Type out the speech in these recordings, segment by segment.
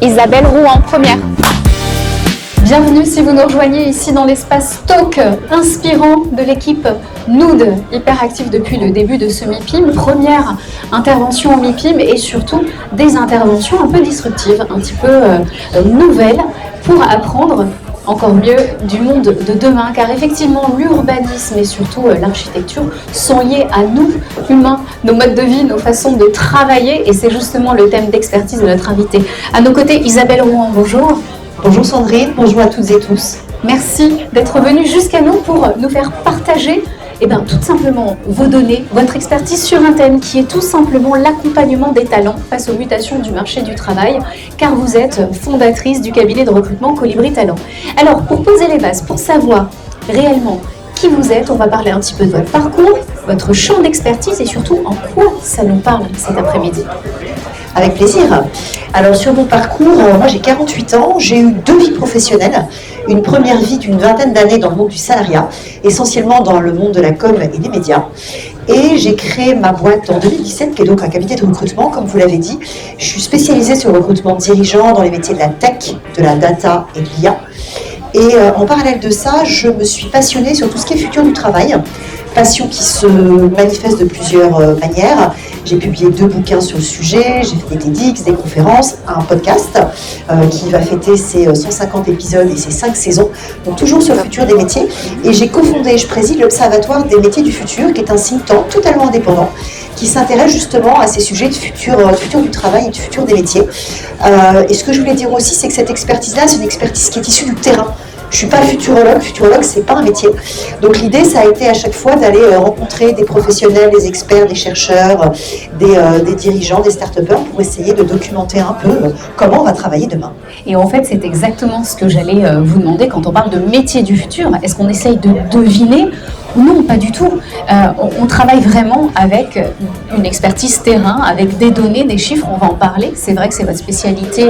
Isabelle Rouen, première. Bienvenue si vous nous rejoignez ici dans l'espace Talk inspirant de l'équipe Nood, hyper active depuis le début de ce MIPIM. Première intervention au MIPIM et surtout des interventions un peu disruptives, un petit peu nouvelles pour apprendre encore mieux du monde de demain, car effectivement l'urbanisme et surtout l'architecture sont liés à nous, humains, nos modes de vie, nos façons de travailler, et c'est justement le thème d'expertise de notre invitée. À nos côtés, Isabelle Rouen, bonjour. Bonjour Sandrine, bonjour à toutes et tous. Merci d'être venue jusqu'à nous pour nous faire partager tout simplement vos données, votre expertise sur un thème qui est tout simplement l'accompagnement des talents face aux mutations du marché du travail, car vous êtes fondatrice du cabinet de recrutement Colibri Talent. Alors, pour poser les bases, pour savoir réellement qui vous êtes, on va parler un petit peu de votre parcours, votre champ d'expertise et surtout en quoi ça nous parle cet après-midi. Avec plaisir. Alors sur mon parcours, moi j'ai 48 ans, j'ai eu 2 vies professionnelles. Une première vie d'une vingtaine d'années dans le monde du salariat, essentiellement dans le monde de la com et des médias. Et j'ai créé ma boîte en 2017, qui est donc un cabinet de recrutement, comme vous l'avez dit. Je suis spécialisée sur le recrutement de dirigeants dans les métiers de la tech, de la data et de l'IA. Et en parallèle de ça, je me suis passionnée sur tout ce qui est futur du travail. Passion qui se manifeste de plusieurs manières. J'ai publié 2 bouquins sur le sujet, j'ai fait des TEDx, des conférences, un podcast qui va fêter ses 150 épisodes et ses 5 saisons, donc toujours sur le futur des métiers. Et j'ai cofondé, je préside l'Observatoire des métiers du futur, qui est un think tank totalement indépendant, qui s'intéresse justement à ces sujets de futur du travail et de futur des métiers. Et ce que je voulais dire aussi, c'est que cette expertise-là, c'est une expertise qui est issue du terrain. Je ne suis pas futurologue, c'est pas un métier. Donc l'idée, ça a été à chaque fois d'aller rencontrer des professionnels, des experts, des chercheurs, des dirigeants, des start-upers pour essayer de documenter un peu comment on va travailler demain. Et en fait, c'est exactement ce que j'allais vous demander quand on parle de métier du futur. Est-ce qu'on essaye de deviner ? Non, pas du tout. On travaille vraiment avec une expertise terrain, avec des données, des chiffres, on va en parler. C'est vrai que c'est votre spécialité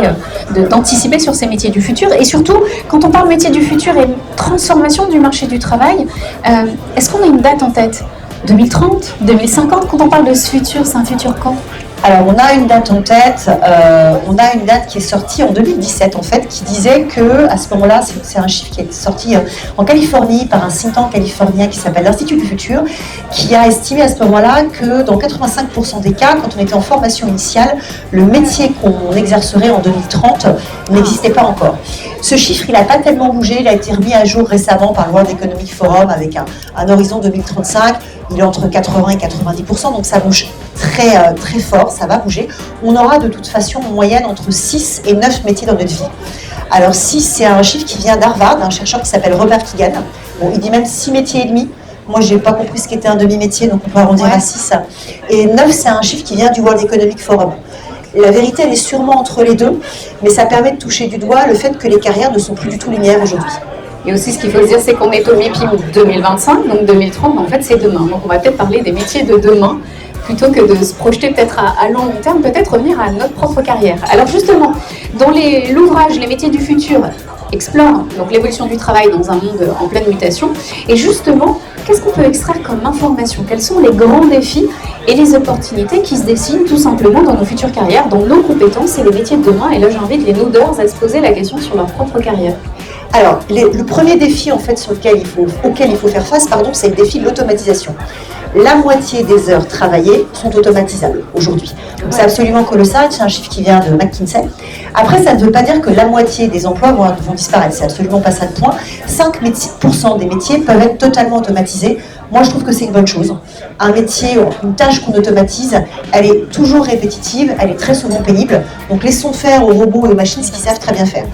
d'anticiper sur ces métiers du futur. Et surtout, quand on parle métier du futur et transformation du marché du travail, est-ce qu'on a une date en tête ? 2030, 2050, quand on parle de ce futur, c'est un futur quand ? Alors on a une date en tête, on a une date qui est sortie en 2017 en fait, qui disait que à ce moment-là, c'est un chiffre qui est sorti en Californie par un think tank californien qui s'appelle l'Institut du Futur, qui a estimé à ce moment-là que dans 85% des cas, quand on était en formation initiale, le métier qu'on exercerait en 2030 n'existait pas encore. Ce chiffre, il n'a pas tellement bougé, il a été remis à jour récemment par le World Economic Forum avec un horizon 2035, il est entre 80 et 90%, donc ça bouge très fort, ça va bouger. On aura de toute façon en moyenne entre 6 et 9 métiers dans notre vie. Alors 6, c'est un chiffre qui vient d'Harvard, un chercheur qui s'appelle Robert Keegan. Bon, il dit même 6 métiers et demi. Moi, je n'ai pas compris ce qu'était un demi-métier, donc on peut arrondir à 6. Et 9, c'est un chiffre qui vient du World Economic Forum. Et la vérité, elle est sûrement entre les deux, mais ça permet de toucher du doigt le fait que les carrières ne sont plus du tout linéaires aujourd'hui. Et aussi, ce qu'il faut se dire, c'est qu'on est au MIPIM 2025, donc 2030, mais en fait, c'est demain. Donc, on va peut-être parler des métiers de demain, plutôt que de se projeter peut-être à long terme, peut-être revenir à notre propre carrière. Alors justement, dans l'ouvrage Les métiers du futur explore donc l'évolution du travail dans un monde en pleine mutation. Et justement, qu'est-ce qu'on peut extraire comme information ? Quels sont les grands défis et les opportunités qui se dessinent tout simplement dans nos futures carrières, dans nos compétences et les métiers de demain ? Et là, j'invite les Nooders à se poser la question sur leur propre carrière. Alors, le premier défi en fait auquel il faut faire face, c'est le défi de l'automatisation. La moitié des heures travaillées sont automatisables aujourd'hui. Donc c'est absolument colossal, c'est un chiffre qui vient de McKinsey. Après, ça ne veut pas dire que la moitié des emplois vont disparaître, c'est absolument pas ça le point. 5% des métiers peuvent être totalement automatisés. Moi, je trouve que c'est une bonne chose. Un métier, une tâche qu'on automatise, elle est toujours répétitive, elle est très souvent pénible. Donc laissons faire aux robots et aux machines ce qu'ils savent très bien faire.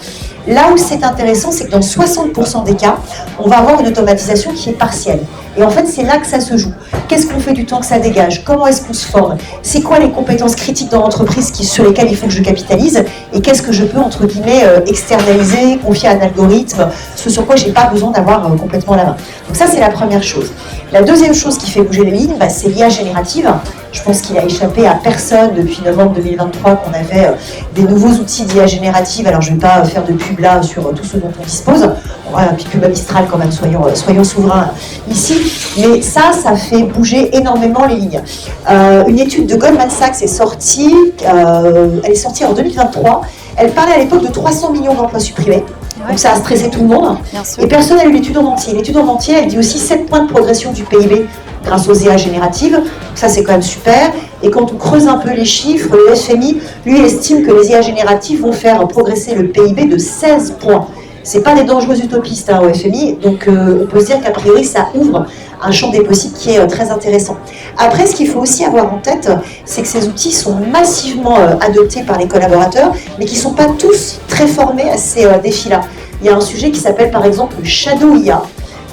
Là où c'est intéressant, c'est que dans 60% des cas, on va avoir une automatisation qui est partielle. Et en fait, c'est là que ça se joue. Qu'est-ce qu'on fait du temps que ça dégage ? Comment est-ce qu'on se forme ? C'est quoi les compétences critiques dans l'entreprise sur lesquelles il faut que je capitalise ? Et qu'est-ce que je peux, entre guillemets, externaliser, confier à un algorithme, ce sur quoi je n'ai pas besoin d'avoir complètement la main. Donc ça, c'est la première chose. La deuxième chose qui fait bouger les lignes, c'est l'IA générative. Je pense qu'il a échappé à personne depuis novembre 2023 qu'on avait des nouveaux outils d'IA générative. Alors, je ne vais pas faire de pub là sur tout ce dont on dispose. On un petit peu magistral quand même, soyons souverains ici. Mais ça fait bouger énormément les lignes. Une étude de Goldman Sachs est sortie, elle est sortie en 2023. Elle parlait à l'époque de 300 millions d'emplois supprimés. Donc ça a stressé tout le monde. Et personne n'a eu l'étude en entier. L'étude en entier, elle dit aussi 7 points de progression du PIB grâce aux IA génératives. Donc ça, c'est quand même super. Et quand on creuse un peu les chiffres, le FMI, lui, estime que les IA génératives vont faire progresser le PIB de 16 points. Ce n'est pas des dangereux utopistes au FMI, donc on peut se dire qu'a priori, ça ouvre un champ des possibles qui est très intéressant. Après, ce qu'il faut aussi avoir en tête, c'est que ces outils sont massivement adoptés par les collaborateurs, mais qui ne sont pas tous très formés à ces défis-là. Il y a un sujet qui s'appelle par exemple le Shadow IA.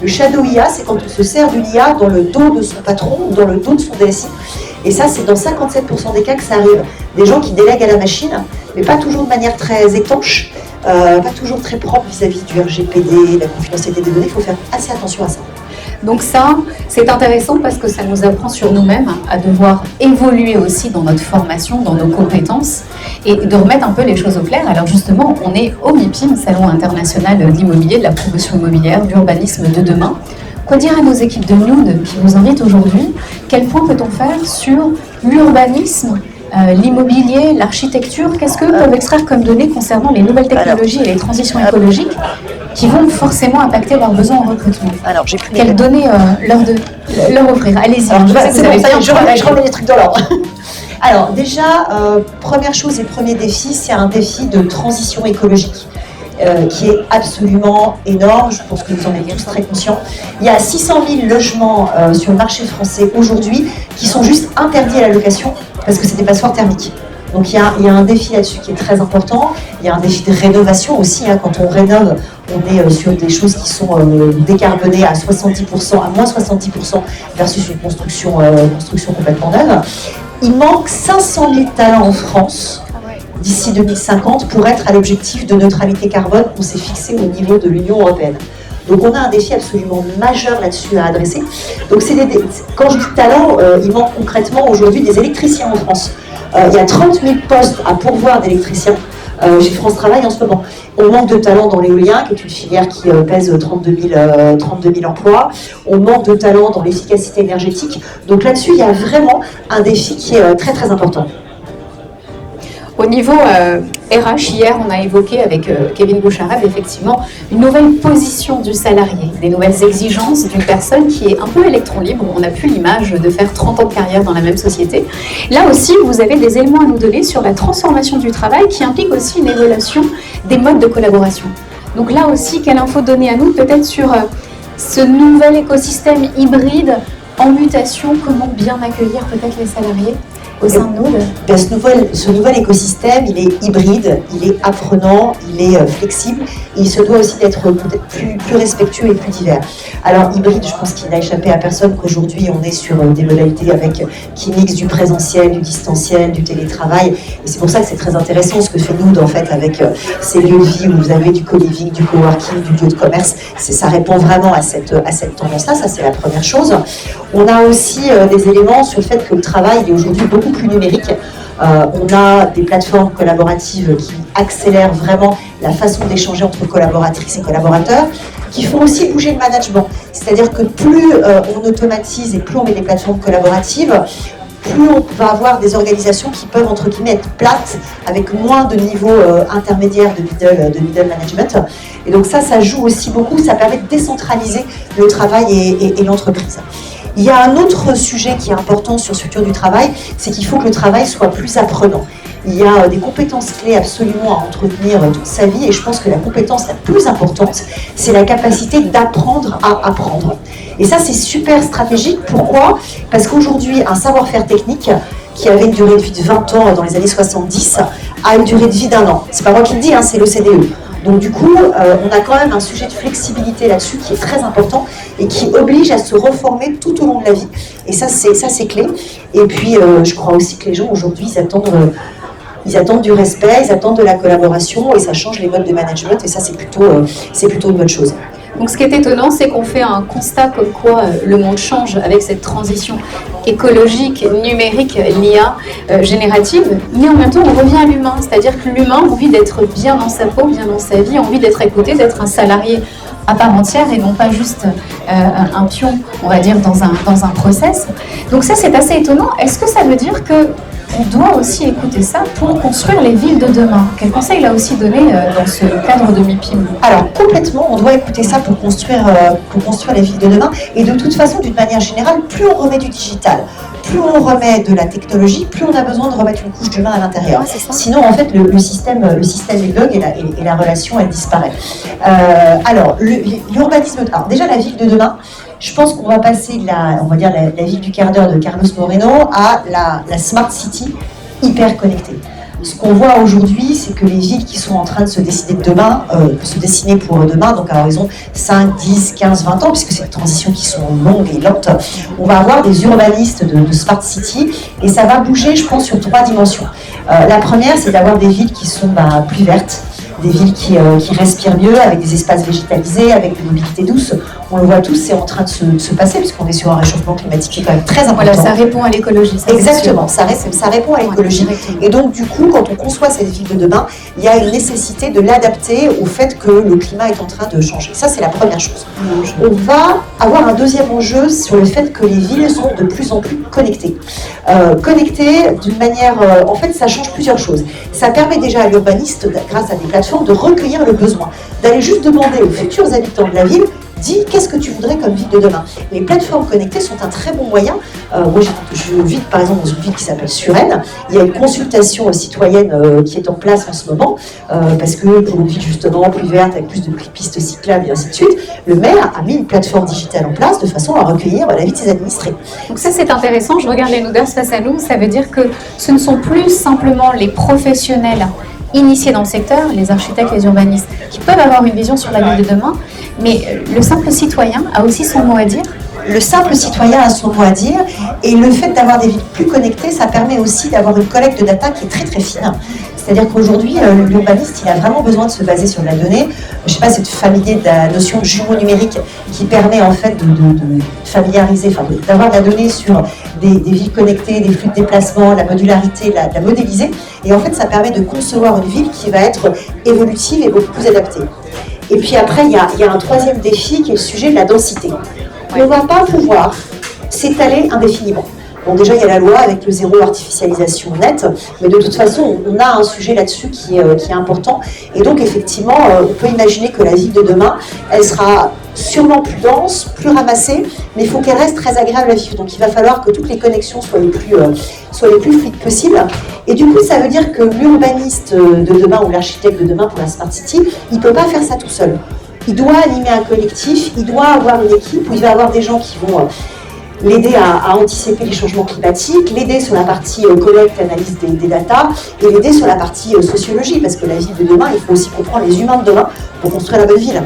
Le Shadow IA, c'est quand on se sert d'une IA dans le dos de son patron ou dans le dos de son DSI. Et ça, c'est dans 57% des cas que ça arrive. Des gens qui délèguent à la machine, mais pas toujours de manière très étanche, pas toujours très propre vis-à-vis du RGPD, la confidentialité des données. Il faut faire assez attention à ça. Donc ça, c'est intéressant parce que ça nous apprend sur nous-mêmes à devoir évoluer aussi dans notre formation, dans nos compétences et de remettre un peu les choses au clair. Alors justement, on est au MIPIM, Salon international de l'immobilier, de la promotion immobilière, d'urbanisme de demain. Quoi dire à nos équipes de Nude qui nous invitent aujourd'hui? Quel point peut-on faire sur l'urbanisme, l'immobilier, l'architecture? Qu'est-ce que peuvent extraire comme données concernant les nouvelles technologies et les transitions écologiques qui vont forcément impacter leurs besoins en recrutement? Alors, j'ai plus quelles données leur offrir? Allez-y. Je remets les trucs dans l'ordre. Alors déjà, première chose et premier défi, c'est un défi de transition écologique. Qui est absolument énorme, je pense que vous en êtes tous très conscients. Il y a 600 000 logements sur le marché français aujourd'hui qui sont juste interdits à la location parce que c'est des passoires thermiques. Donc il y a un défi là-dessus qui est très important. Il y a un défi de rénovation aussi. Quand on rénove, on est sur des choses qui sont décarbonées à 70%, à moins 70% versus une construction complètement neuve. Il manque 500 000 talents en France d'ici 2050 pour être à l'objectif de neutralité carbone qu'on s'est fixé au niveau de l'Union européenne. Donc on a un défi absolument majeur là-dessus à adresser. Donc quand je dis talent, il manque concrètement aujourd'hui des électriciens en France. Il y a 30 000 postes à pourvoir d'électriciens chez France Travail en ce moment. On manque de talent dans l'éolien, qui est une filière qui pèse 32 000 emplois. On manque de talent dans l'efficacité énergétique. Donc là-dessus, il y a vraiment un défi qui est très très important. Au niveau RH, hier, on a évoqué avec Kevin Bouchareb, effectivement, une nouvelle position du salarié, des nouvelles exigences d'une personne qui est un peu électron libre. On n'a plus l'image de faire 30 ans de carrière dans la même société. Là aussi, vous avez des éléments à nous donner sur la transformation du travail qui implique aussi une évolution des modes de collaboration. Donc là aussi, quelle info donner à nous peut-être sur ce nouvel écosystème hybride en mutation, comment bien accueillir peut-être les salariés au sein de Nude? Ce nouvel écosystème, il est hybride, il est apprenant, il est flexible, et il se doit aussi d'être peut-être plus respectueux et plus divers. Alors hybride, je pense qu'il n'a échappé à personne qu'aujourd'hui on est sur des modalités qui mixent du présentiel, du distanciel, du télétravail, et c'est pour ça que c'est très intéressant ce que fait Nude en fait avec ces lieux de vie où vous avez du co-living, du coworking, du lieu de commerce. Ça répond vraiment à cette tendance-là, ça c'est la première chose. On a aussi des éléments sur le fait que le travail est aujourd'hui beaucoup plus numérique. On a des plateformes collaboratives qui accélèrent vraiment la façon d'échanger entre collaboratrices et collaborateurs, qui font aussi bouger le management. C'est-à-dire que plus on automatise et plus on met des plateformes collaboratives, plus on va avoir des organisations qui peuvent, entre guillemets, être plates, avec moins de niveaux intermédiaires de middle management. Et donc ça joue aussi beaucoup, ça permet de décentraliser le travail et l'entreprise. Il y a un autre sujet qui est important sur ce futur du travail, c'est qu'il faut que le travail soit plus apprenant. Il y a des compétences clés absolument à entretenir toute sa vie, et je pense que la compétence la plus importante, c'est la capacité d'apprendre à apprendre. Et ça, c'est super stratégique. Pourquoi? Parce qu'aujourd'hui, un savoir-faire technique qui avait une durée de vie de 20 ans dans les années 70 a une durée de vie d'1 an. C'est pas moi qui le dis, c'est l'OCDE. Donc du coup, on a quand même un sujet de flexibilité là-dessus qui est très important et qui oblige à se reformer tout au long de la vie. Et ça, c'est clé. Et puis, je crois aussi que les gens aujourd'hui, ils attendent du respect, ils attendent de la collaboration, et ça change les modes de management, et ça, c'est plutôt une bonne chose. Donc ce qui est étonnant, c'est qu'on fait un constat comme quoi le monde change avec cette transition écologique, numérique, l'IA générative, mais en même temps on revient à l'humain, c'est-à-dire que l'humain a envie d'être bien dans sa peau, bien dans sa vie, a envie d'être écouté, d'être un salarié à part entière et non pas juste un pion, on va dire, dans un process. Donc ça, c'est assez étonnant. Est-ce que ça veut dire que on doit aussi écouter ça pour construire les villes de demain? Quel conseil il a aussi donné dans ce cadre de MIPIM? Alors complètement, on doit écouter ça pour construire les villes de demain. Et de toute façon, d'une manière générale, plus on remet du digital, plus on remet de la technologie, plus on a besoin de remettre une couche d'humain à l'intérieur. Ouais, sinon, en fait, le système est bug et la relation, elle disparaît. Alors, l'urbanisme... Alors déjà, la ville de demain, je pense qu'on va passer de la ville du quart d'heure de Carlos Moreno à la Smart City hyper connectée. Ce qu'on voit aujourd'hui, c'est que les villes qui sont en train de se décider de demain, se dessiner pour demain, donc à l'horizon 5, 10, 15, 20 ans, puisque c'est des transitions qui sont longues et lentes, on va avoir des urbanistes de Smart City, et ça va bouger, je pense, sur 3 dimensions. La première, c'est d'avoir des villes qui sont plus vertes, des villes qui respirent mieux, avec des espaces végétalisés, avec une mobilité douce. On le voit tous, c'est en train de se passer, puisqu'on est sur un réchauffement climatique qui est quand même très important. Voilà, ça répond à l'écologie. Exactement, ça répond à l'écologie. Et donc, du coup, quand on conçoit cette ville de demain, il y a une nécessité de l'adapter au fait que le climat est en train de changer. Ça, c'est la première chose. On va avoir un deuxième enjeu sur le fait que les villes sont de plus en plus connectées. Connectées d'une manière... en fait, ça change plusieurs choses. Ça permet déjà à l'urbaniste, grâce à des plateformes, de recueillir le besoin, d'aller juste demander aux futurs habitants de la ville: dis, qu'est-ce que tu voudrais comme ville de demain? Les plateformes connectées sont un très bon moyen. Moi, je vis par exemple dans une ville qui s'appelle Suresnes. Il y a une consultation citoyenne qui est en place en ce moment, parce que pour une ville justement plus verte, avec plus de pistes cyclables et ainsi de suite, le maire a mis une plateforme digitale en place de façon à recueillir l'avis de ses administrés. Donc ça, c'est intéressant. Je regarde les Nooders face à nous. Ça veut dire que ce ne sont plus simplement les professionnels initiés dans le secteur, les architectes, les urbanistes, qui peuvent avoir une vision sur la ville de demain, mais le simple citoyen a aussi son mot à dire. Le simple citoyen a son mot à dire, et le fait d'avoir des villes plus connectées, ça permet aussi d'avoir une collecte de data qui est très très fine. C'est-à-dire qu'aujourd'hui, l'urbaniste, il a vraiment besoin de se baser sur la donnée. Je ne sais pas si vous êtes familier de la notion de jumeau numérique qui permet en fait de familiariser, enfin d'avoir de la donnée sur des villes connectées, des flux de déplacement, la modularité, la modéliser. Et en fait, ça permet de concevoir une ville qui va être évolutive et beaucoup plus adaptée. Et puis après, il y a un troisième défi qui est le sujet de la densité. On ne va pas pouvoir s'étaler indéfiniment. Bon, déjà, il y a la loi avec le zéro artificialisation nette, mais de toute façon, on a un sujet là-dessus qui est important. Et donc, effectivement, on peut imaginer que la ville de demain, elle sera sûrement plus dense, plus ramassée, mais il faut qu'elle reste très agréable à vivre. Donc, il va falloir que toutes les connexions soient les plus fluides possibles. Et du coup, ça veut dire que l'urbaniste de demain ou l'architecte de demain pour la Smart City, il ne peut pas faire ça tout seul. Il doit animer un collectif, il doit avoir une équipe où il va avoir des gens qui vont l'aider à anticiper les changements climatiques, l'aider sur la partie collecte, analyse des datas, et l'aider sur la partie sociologie, parce que la ville de demain, il faut aussi comprendre les humains de demain pour construire la bonne ville.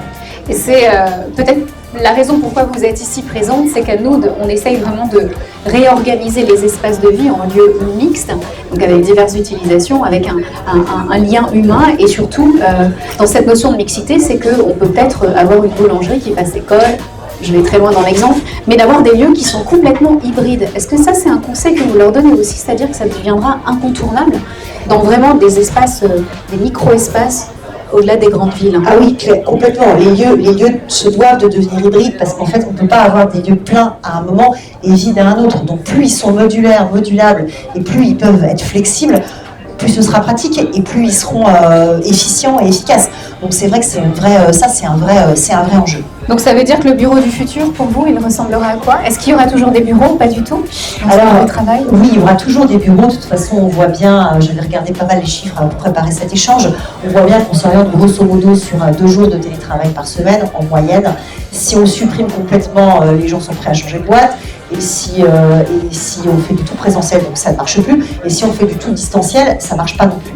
Et c'est peut-être la raison pourquoi vous êtes ici présente, c'est qu'à nous, on essaye vraiment de réorganiser les espaces de vie en lieux mixtes, donc avec diverses utilisations, avec un lien humain, et surtout, dans cette notion de mixité, c'est qu'on peut peut-être avoir une boulangerie qui fasse école, je vais très loin dans l'exemple, mais d'avoir des lieux qui sont complètement hybrides. Est-ce que ça, c'est un conseil que vous leur donnez aussi, c'est-à-dire que ça deviendra incontournable dans vraiment des espaces, des micro-espaces au-delà des grandes villes? Ah oui, complètement. Les lieux se doivent de devenir hybrides, parce qu'en fait, on ne peut pas avoir des lieux pleins à un moment et vides à un autre. Donc plus ils sont modulaires, modulables, et plus ils peuvent être flexibles, plus ce sera pratique et plus ils seront efficients et efficaces. Donc c'est vrai que c'est un vrai enjeu. Donc ça veut dire que le bureau du futur, pour vous, il ressemblera à quoi? Est-ce qu'il y aura toujours des bureaux ou pas du tout? Alors, oui, il y aura toujours des bureaux. De toute façon, on voit bien, j'avais regardé pas mal les chiffres pour préparer cet échange, on voit bien qu'on s'oriente grosso modo sur 2 jours de télétravail par semaine en moyenne. Si on supprime complètement, les gens sont prêts à changer de boîte. Et si on fait du tout présentiel, donc ça ne marche plus. Et si on fait du tout distanciel, ça ne marche pas non plus.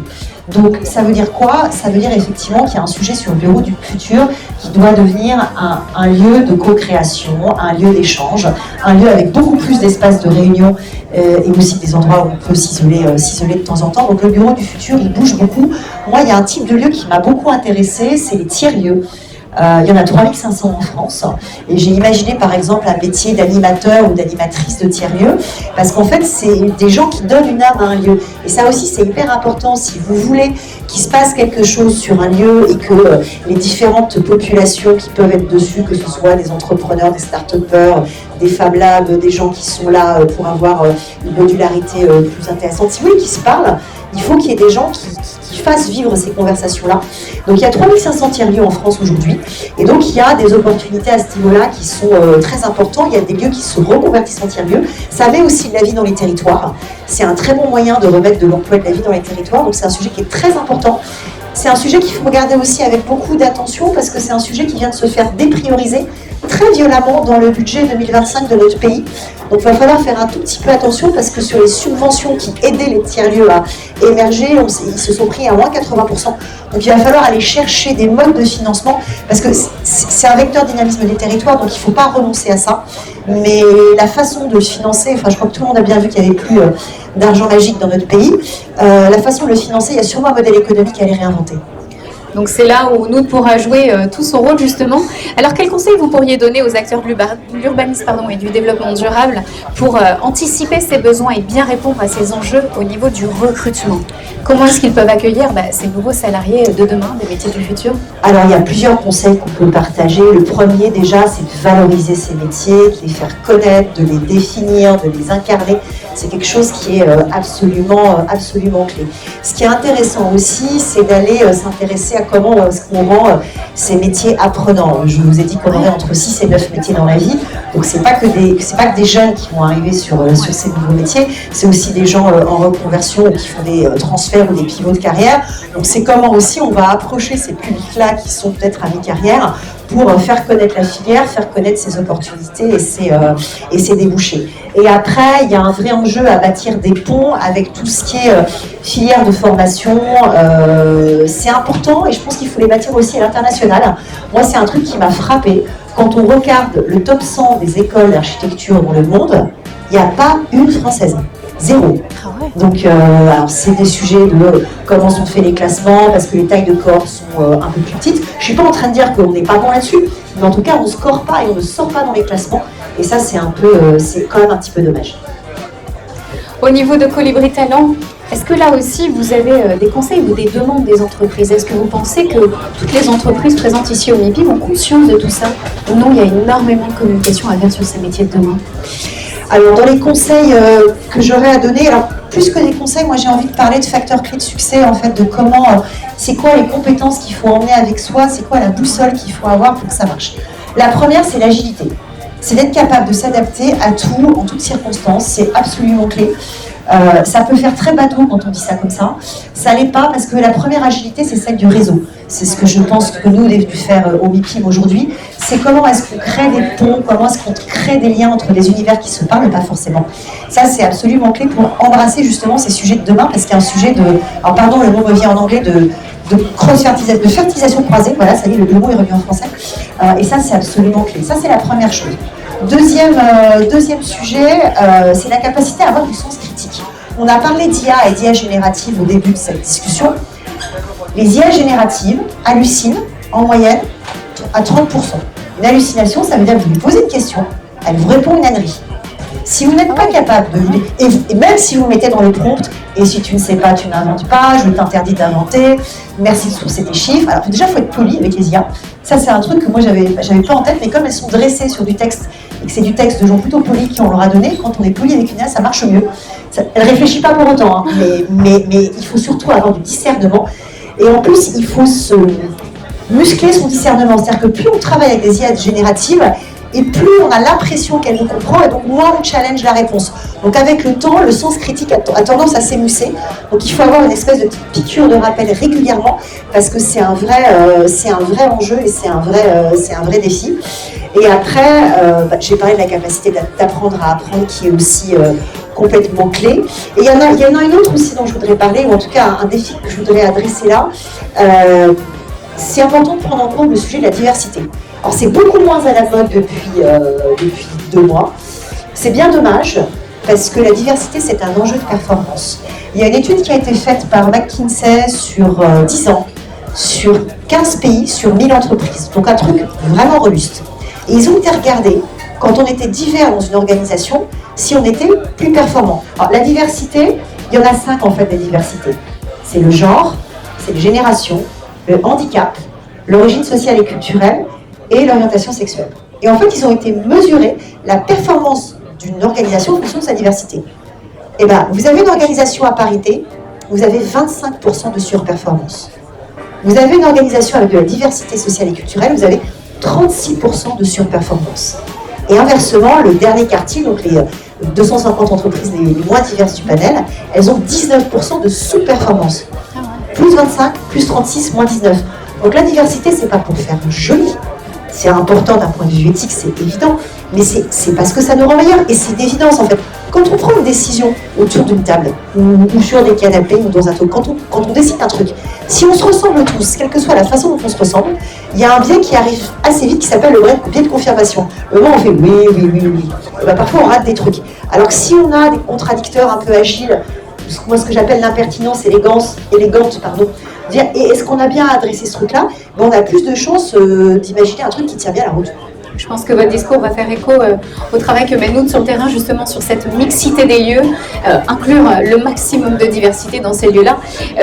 Donc ça veut dire quoi? Ça veut dire effectivement qu'il y a un sujet sur le bureau du futur qui doit devenir un lieu de co-création, un lieu d'échange, un lieu avec beaucoup plus d'espaces de réunion et aussi des endroits où on peut s'isoler de temps en temps. Donc le bureau du futur, il bouge beaucoup. Moi, il y a un type de lieu qui m'a beaucoup intéressée, c'est les tiers-lieux. Il y en a 3500 en France. Et j'ai imaginé par exemple un métier d'animateur ou d'animatrice de tiers-lieu, parce qu'en fait, c'est des gens qui donnent une âme à un lieu. Et ça aussi, c'est hyper important. Si vous voulez qu'il se passe quelque chose sur un lieu et que les différentes populations qui peuvent être dessus, que ce soit des entrepreneurs, des start-upers, des Fab Labs, des gens qui sont là pour avoir une modularité plus intéressante, si vous voulez qu'ils se parlent, il faut qu'il y ait des gens qui fassent vivre ces conversations-là. Donc il y a 3500 tiers-lieux en France aujourd'hui, et donc il y a des opportunités à ce niveau-là qui sont très importantes. Il y a des lieux qui se reconvertissent en tiers-lieux. Ça met aussi de la vie dans les territoires. C'est un très bon moyen de remettre de l'emploi et de la vie dans les territoires, donc c'est un sujet qui est très important. C'est un sujet qu'il faut regarder aussi avec beaucoup d'attention, parce que c'est un sujet qui vient de se faire déprioriser très violemment dans le budget 2025 de notre pays. Donc il va falloir faire un tout petit peu attention, parce que sur les subventions qui aidaient les tiers-lieux à émerger, ils se sont pris à moins 80%. Donc il va falloir aller chercher des modes de financement, parce que c'est un vecteur dynamisme des territoires, donc il ne faut pas renoncer à ça. Mais la façon de le financer, enfin je crois que tout le monde a bien vu qu'il n'y avait plus d'argent magique dans notre pays. La façon de le financer, il y a sûrement un modèle économique à aller réinventer. Donc c'est là où nous pourra jouer tout son rôle justement. Alors quel conseil vous pourriez donner aux acteurs de l'urbanisme et du développement durable pour anticiper ces besoins et bien répondre à ces enjeux au niveau du recrutement? Comment est-ce qu'ils peuvent accueillir ces nouveaux salariés de demain, des métiers du futur? Alors il y a plusieurs conseils qu'on peut partager. Le premier déjà, c'est de valoriser ces métiers, de les faire connaître, de les définir, de les incarner. C'est quelque chose qui est absolument clé. Ce qui est intéressant aussi, c'est d'aller s'intéresser à comment est-ce qu'on rend ces métiers apprenants. Je vous ai dit qu'on aurait entre 6 et 9 métiers dans la vie, donc c'est pas que des jeunes qui vont arriver sur ces nouveaux métiers, c'est aussi des gens en reconversion ou qui font des transferts ou des pivots de carrière. Donc c'est comment aussi on va approcher ces publics-là qui sont peut-être à mi-carrière pour faire connaître la filière, faire connaître ses opportunités et ses débouchés. Et après, il y a un vrai enjeu à bâtir des ponts avec tout ce qui est filière de formation. C'est important, et je pense qu'il faut les bâtir aussi à l'international. Moi, c'est un truc qui m'a frappé. Quand on regarde le top 100 des écoles d'architecture dans le monde, il n'y a pas une française. Zéro. Donc, alors c'est des sujets de comment sont faits les classements, parce que les tailles de corps sont un peu plus petites. Je ne suis pas en train de dire qu'on n'est pas bon là-dessus, mais en tout cas, on ne score pas et on ne sort pas dans les classements. Et ça, c'est quand même un petit peu dommage. Au niveau de Colibri Talent, est-ce que là aussi vous avez des conseils ou des demandes des entreprises? Est-ce que vous pensez que toutes les entreprises présentes ici au MIPIM ont conscience de tout ça? Ou non, il y a énormément de communication à faire sur ces métiers de demain? Alors, dans les conseils que j'aurais à donner, alors plus que des conseils, moi j'ai envie de parler de facteurs clés de succès, en fait, de comment, c'est quoi les compétences qu'il faut emmener avec soi, c'est quoi la boussole qu'il faut avoir pour que ça marche. La première, c'est l'agilité. C'est d'être capable de s'adapter à tout, en toutes circonstances, c'est absolument clé. Ça peut faire très bateau quand on dit ça comme ça. Ça l'est pas, parce que la première agilité, c'est celle du réseau. C'est ce que je pense que nous, on est venu faire au MIPIM aujourd'hui. C'est comment est-ce qu'on crée des ponts, comment est-ce qu'on crée des liens entre des univers qui se parlent, pas forcément. Ça, c'est absolument clé pour embrasser justement ces sujets de demain, parce qu'il y a un sujet de... Alors pardon, le mot me vient en anglais, de fertilisation croisée. Voilà, ça y est, le mot est revenu en français. Et ça, c'est absolument clé. Ça, c'est la première chose. Deuxième sujet, c'est la capacité à avoir du sens critique. On a parlé d'IA et d'IA générative au début de cette discussion. Les IA génératives hallucinent en moyenne à 30%. Une hallucination, ça veut dire que vous lui posez une question, elle vous répond une ânerie. Si vous n'êtes pas capable de... Et même si vous mettez dans le prompt, et si tu ne sais pas, tu n'inventes pas, je t'interdis d'inventer, merci de sourcer tes chiffres. Alors déjà, il faut être poli avec les IA. Ça, c'est un truc que moi, j'avais pas en tête, mais comme elles sont dressées sur du texte, et que c'est du texte de gens plutôt polis qui on leur a donné, quand on est poli avec une IA, ça marche mieux. Elle ne réfléchit pas pour autant, hein, mais il faut surtout avoir du discernement. Et en plus, il faut se muscler son discernement. C'est-à-dire que plus on travaille avec des IA génératives, et plus on a l'impression qu'elle nous comprend, et donc moins on challenge la réponse. Donc avec le temps, le sens critique a tendance à s'émousser. Donc il faut avoir une espèce de petite piqûre de rappel régulièrement, parce que c'est un vrai enjeu et c'est un vrai défi. Et après, j'ai parlé de la capacité d'apprendre à apprendre, qui est aussi complètement clé. Et il y en a une autre aussi dont je voudrais parler, ou en tout cas un défi que je voudrais adresser là. C'est important de prendre en compte le sujet de la diversité. Alors c'est beaucoup moins à la mode depuis 2 mois. C'est bien dommage, parce que la diversité, c'est un enjeu de performance. Il y a une étude qui a été faite par McKinsey sur 10 ans, sur 15 pays, sur 1000 entreprises. Donc un truc vraiment robuste. Et ils ont été regardés, quand on était divers dans une organisation, si on était plus performant. Alors la diversité, il y en a 5 en fait des diversités. C'est le genre, c'est les générations, le handicap, l'origine sociale et culturelle et l'orientation sexuelle. Et en fait, ils ont été mesurés la performance d'une organisation en fonction de sa diversité. Et bien, vous avez une organisation à parité, vous avez 25% de surperformance. Vous avez une organisation avec de la diversité sociale et culturelle, vous avez 36% de surperformance. Et inversement, le dernier quartile, donc les 250 entreprises les moins diverses du panel, elles ont 19% de sous-performance. Plus 25, plus 36, moins 19. Donc la diversité, c'est pas pour faire joli. C'est important d'un point de vue éthique, c'est évident, mais c'est parce que ça nous rend meilleurs, et c'est d'évidence en fait. Quand on prend une décision autour d'une table, ou sur des canapés, ou dans un truc, quand on décide un truc, si on se ressemble tous, quelle que soit la façon dont on se ressemble, il y a un biais qui arrive assez vite qui s'appelle le biais de confirmation. Le moment où on fait oui. Et ben, parfois on rate des trucs. Alors que si on a des contradicteurs un peu agiles, moi ce que j'appelle l'impertinence élégante, dire est-ce qu'on a bien adressé ce truc-là, ben, on a plus de chances d'imaginer un truc qui tient bien la route. Je pense que votre discours va faire écho au travail que mène Nood sur le terrain, justement sur cette mixité des lieux, inclure le maximum de diversité dans ces lieux-là.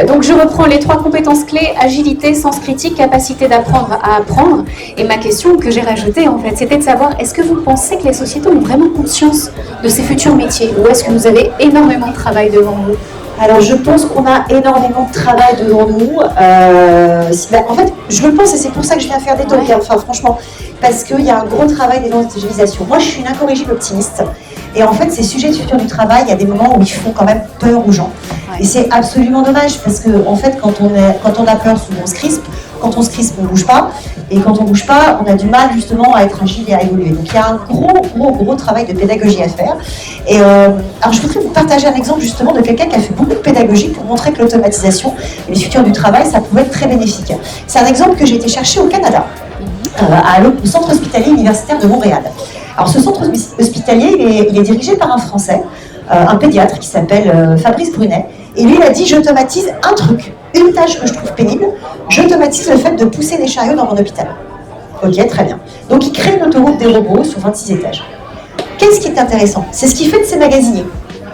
Donc je reprends les 3 compétences clés: agilité, sens critique, capacité d'apprendre à apprendre. Et ma question que j'ai rajoutée, en fait, c'était de savoir, est-ce que vous pensez que les sociétés ont vraiment conscience de ces futurs métiers, ou est-ce que vous avez énormément de travail devant vous? Alors je pense qu'on a énormément de travail devant nous. En fait, je le pense et c'est pour ça que je viens faire des talks, enfin franchement, parce qu'il y a un gros travail d'évangélisation. Moi je suis une incorrigible optimiste et en fait ces sujets du futur du travail, il y a des moments où ils font quand même peur aux gens. Et c'est absolument dommage parce que en fait quand on a peur, souvent on se crispe. Quand on se crispe, on ne bouge pas. Et quand on ne bouge pas, on a du mal justement à être agile et à évoluer. Donc il y a un gros travail de pédagogie à faire. Et alors je voudrais vous partager un exemple justement de quelqu'un qui a fait beaucoup de pédagogie pour montrer que l'automatisation et le futur du travail, ça pouvait être très bénéfique. C'est un exemple que j'ai été chercher au Canada, au centre hospitalier universitaire de Montréal. Alors ce centre hospitalier, il est dirigé par un Français, un pédiatre qui s'appelle Fabrice Brunet. Et lui, il a dit, j'automatise un truc, une tâche que je trouve pénible, j'automatise le fait de pousser des chariots dans mon hôpital. Ok, très bien. Donc il crée une autoroute des robots sur 26 étages. Qu'est-ce qui est intéressant? C'est ce qu'il fait de ses magasiniers.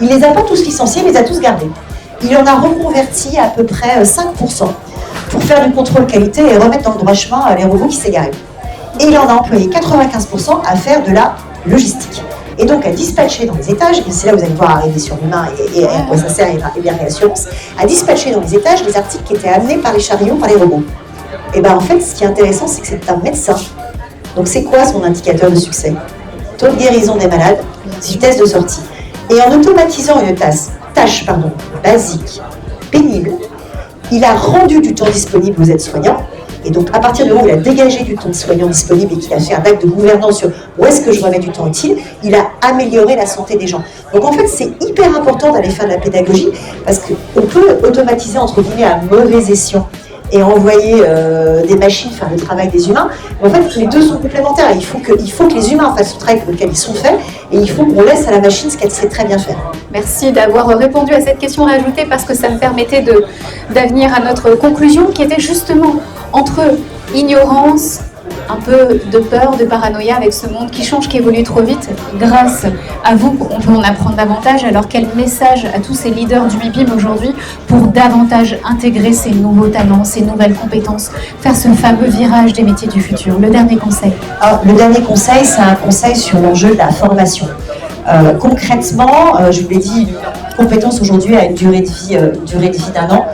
Il ne les a pas tous licenciés, il les a tous gardés. Il en a reconverti à peu près 5% pour faire du contrôle qualité et remettre dans le droit chemin les robots qui s'égaraient. Et il en a employé 95% à faire de la logistique. Et donc à dispatcher dans les étages, et c'est là où vous allez voir arriver sur l'humain et à quoi ça sert et bien réassurance, à dispatcher dans les étages les articles qui étaient amenés par les chariots, par les robots. Et bien en fait, ce qui est intéressant, c'est que c'est un médecin. Donc c'est quoi son indicateur de succès? Taux de guérison des malades, vitesse de sortie. Et en automatisant une tâche basique, pénible, il a rendu du temps disponible aux aides-soignants. Et donc, à partir du moment où il a dégagé du temps de soignant disponible et qu'il a fait un acte de gouvernance sur où est-ce que je remets du temps utile, il a amélioré la santé des gens. Donc, en fait, c'est hyper important d'aller faire de la pédagogie parce qu'on peut automatiser, entre guillemets, à mauvais escient et envoyer des machines faire le travail des humains. Mais en fait, les deux sont complémentaires. Il faut que les humains fassent le travail pour lequel ils sont faits et il faut qu'on laisse à la machine ce qu'elle sait très bien faire. Merci d'avoir répondu à cette question rajoutée parce que ça me permettait d'avenir à notre conclusion qui était justement entre ignorance, un peu de peur, de paranoïa avec ce monde qui change, qui évolue trop vite. Grâce à vous, on peut en apprendre davantage. Alors quel message à tous ces leaders du MIPIM aujourd'hui pour davantage intégrer ces nouveaux talents, ces nouvelles compétences, faire ce fameux virage des métiers du futur? Le dernier conseil. Alors, le dernier conseil, c'est un conseil sur l'enjeu de la formation. Concrètement, je vous l'ai dit, une compétence aujourd'hui a une durée de vie d'1 an.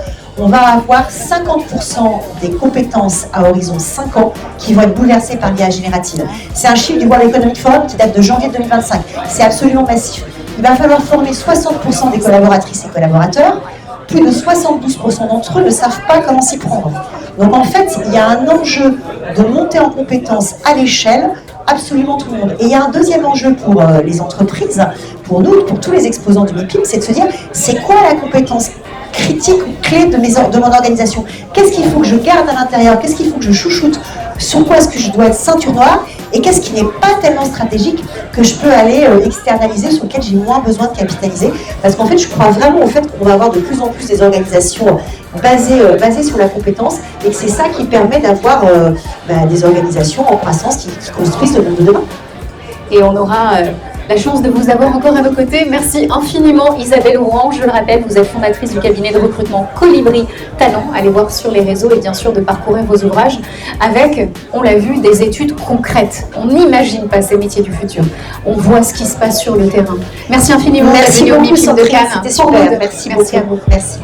On va avoir 50% des compétences à horizon 5 ans qui vont être bouleversées par l'IA générative. C'est un chiffre du World Economic Forum qui date de janvier 2025. C'est absolument massif. Il va falloir former 60% des collaboratrices et collaborateurs. Plus de 72% d'entre eux ne savent pas comment s'y prendre. Donc en fait, il y a un enjeu de monter en compétences à l'échelle absolument tout le monde. Et il y a un deuxième enjeu pour les entreprises, pour nous, pour tous les exposants du MIPIM, c'est de se dire, c'est quoi la compétence critique ou clé de mon organisation? Qu'est-ce qu'il faut que je garde à l'intérieur? Qu'est-ce qu'il faut que je chouchoute sur quoi est-ce que je dois être ceinture noire et qu'est-ce qui n'est pas tellement stratégique que je peux aller externaliser, sur lequel j'ai moins besoin de capitaliser. Parce qu'en fait, je crois vraiment au fait qu'on va avoir de plus en plus des organisations basées sur la compétence et que c'est ça qui permet d'avoir des organisations en croissance qui construisent le monde de demain. Et on aura la chance de vous avoir encore à nos côtés. Merci infiniment Isabelle Ouran. Je le rappelle, vous êtes fondatrice du cabinet de recrutement Colibri Talent. Allez voir sur les réseaux et bien sûr de parcourir vos ouvrages avec, on l'a vu, des études concrètes. On n'imagine pas ces métiers du futur. On voit ce qui se passe sur le terrain. Merci infiniment. Merci beaucoup, Sandrine. C'était super. Merci beaucoup. À vous. Merci.